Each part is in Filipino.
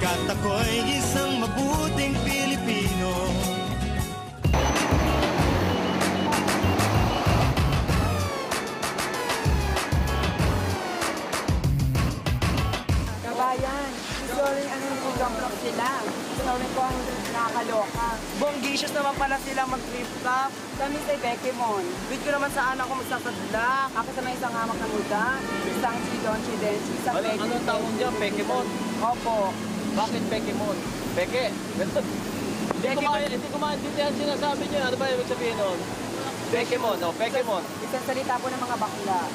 Pagkat ako'y isang mabuting Pilipino. Kabayan, sorry nagpo-jump sila. Sorry ko ang nakakaloka. Bonggisius naman pala sila mag-flip-flop. Kami sa Bekimon. Wait ko naman sa anak ko magsasadlak. Ako sa may isang hamak na muda. Isang si Don Chidensi, isang Bekimon. Anong tawag dyan? Pekemon? Opo. Bakit Pekemon? Peke? Hindi ko maintindihan sinasabi niyo. Ano ba ibig sabihin nun? Pekemon, o Pekemon. Isang salita po ng mga bakla.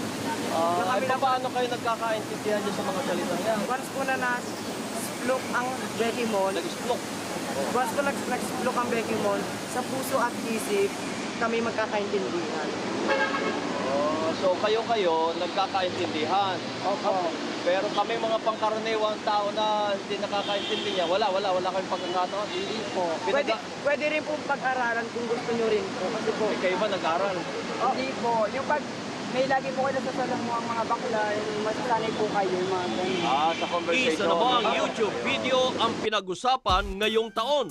Ay, paano kayo nagkakaintindihan niyo sa mga salita yan? Once po na na-splok ang Bekimon, Nag-splok. once po nag-splok ang Bekimon, sa puso at isip, kami magkakaintindihan. So kayo nagkakaintindihan. Opo. Pero kami mga pangkaraniwang tao na hindi nakakaintindihan, wala kayong pagkakataon. Hindi po. Pwede rin po pag-aralan kung gusto nyo rin po. Kasi po, Kayo ba nag-aral? hindi po. Yung pag may lagi po kayo nasasalang mo ang mga bakla, masasanay po kayo, yung mga ganyan. Sa conversation. Isa na ba ang YouTube video ang pinag-usapan ngayong taon?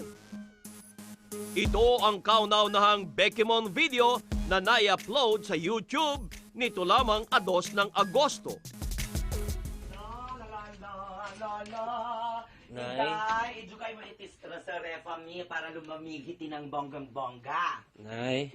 Ito ang kauna-unahang Bekimon video na nai-upload sa YouTube nito lamang 2 ng Agosto. Nay, idugay mo itistra sa refa mi para lumamigiti ng bonggang-bongga. Nay.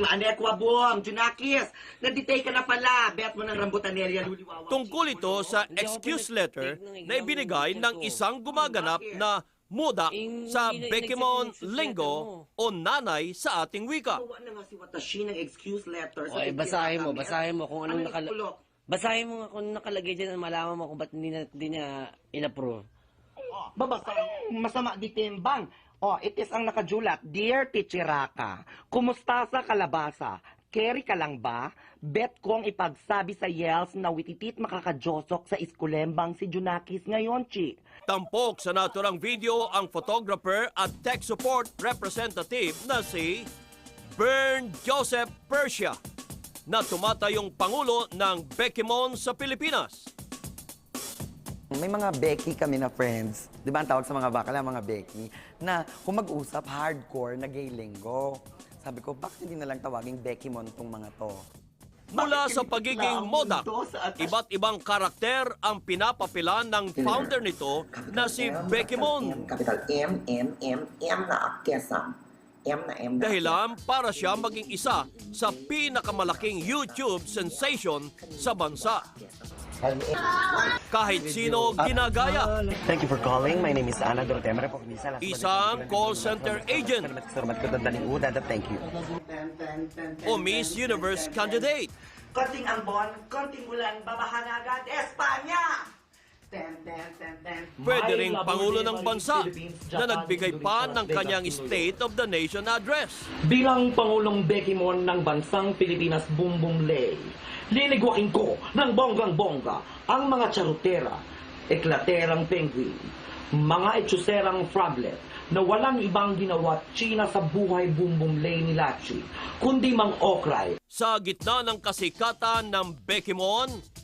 Anekwa buong, Junakis. Nagditay ka na pala. Bet mo ng rambutanelya, luliwawa. Tungkol ito sa excuse letter na ibinigay ng isang gumaganap na muda sa Bekimon Lingo o nanay sa ating wika. Gawa na nga si Watashi ng excuse letter. Oy, basahin mo kung anong nakalagay. Basahin mo nga kung nakalagay dyan, malaman mo kung ba't hindi niya in-approve. Babasa, masama di timbang. It is ang nakajulat. Dear Tichiraka, kumusta sa kalabasa? Carry ka lang ba? Bet kong ipagsabi sa Yels na wititit makakajosok sa iskulembang si Junakis ngayon, Chi. Tampok sa naturang video ang photographer at tech support representative na si Bern Joseph Persia na tumatayong pangulo ng Bekimon sa Pilipinas. May mga Becky kami na friends, di ba ang tawag sa mga bakla, mga Becky, na kung mag-usap, hardcore na gay linggo. Sabi ko, bakit hindi na lang tawaging Bekimon tong mga to? Mula sa pagiging modak, iba't ibang karakter ang pinapapilan ng founder nito na si Bekimon. Capital M, M, M, M na akyesa. M na M na Dahilan para siya maging isa sa pinakamalaking YouTube sensation sa bansa. Kahit sino ginagaya. Thank you for calling. My name is Ana Dorotema. Isang call center agent Thank you. o Miss Universe candidate. Konting ambon, konting ulan, babaha na agad, Espanya! Pwede ring pangulo ng bansa na nagbigay pa ng kanyang State of the Nation address. Bilang Pangulong Bekimon ng Bansang Pilipinas Bumbum Lay, liligwain ko ng bonggang-bongga ang mga charutera, eklaterang penguin, mga etsuserang froglet na walang ibang ginawa China sa buhay Bumbum Lay ni Lachi, kundi mang okray. Sa gitna ng kasikatan ng Bekimon,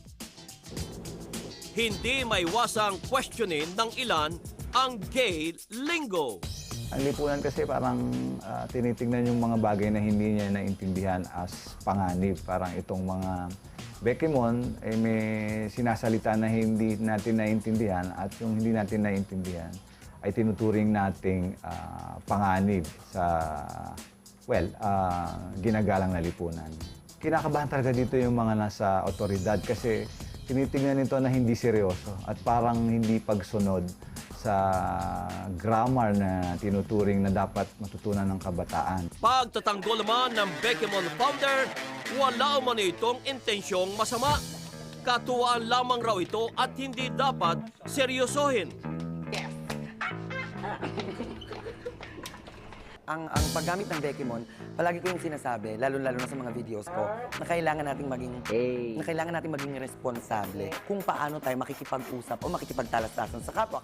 hindi maiwasang questionin ng ilan ang gay lingo. Ang lipunan kasi parang tinitingnan yung mga bagay na hindi niya naintindihan as panganib. Parang itong mga Bekimon ay may sinasalita na hindi natin naintindihan at yung hindi natin naintindihan ay tinuturing nating panganib sa, ginagalang na lipunan. Kinakabahan talaga dito yung mga nasa otoridad kasi tinitingnan nito na hindi seryoso at parang hindi pagsunod sa grammar na tinuturing na dapat matutunan ng kabataan. Pagtatanggol naman ng Bekimon founder, wala man itong intensyong masama. Katuwaan lamang raw ito at hindi dapat seryosohin. Ang paggamit ng Bekimon, palagi ko yung sinasabi, lalo-lalo na sa mga videos ko, na kailangan nating maging responsable kung paano tayo makikipag-usap o makikipagtalastasan sa kapwa.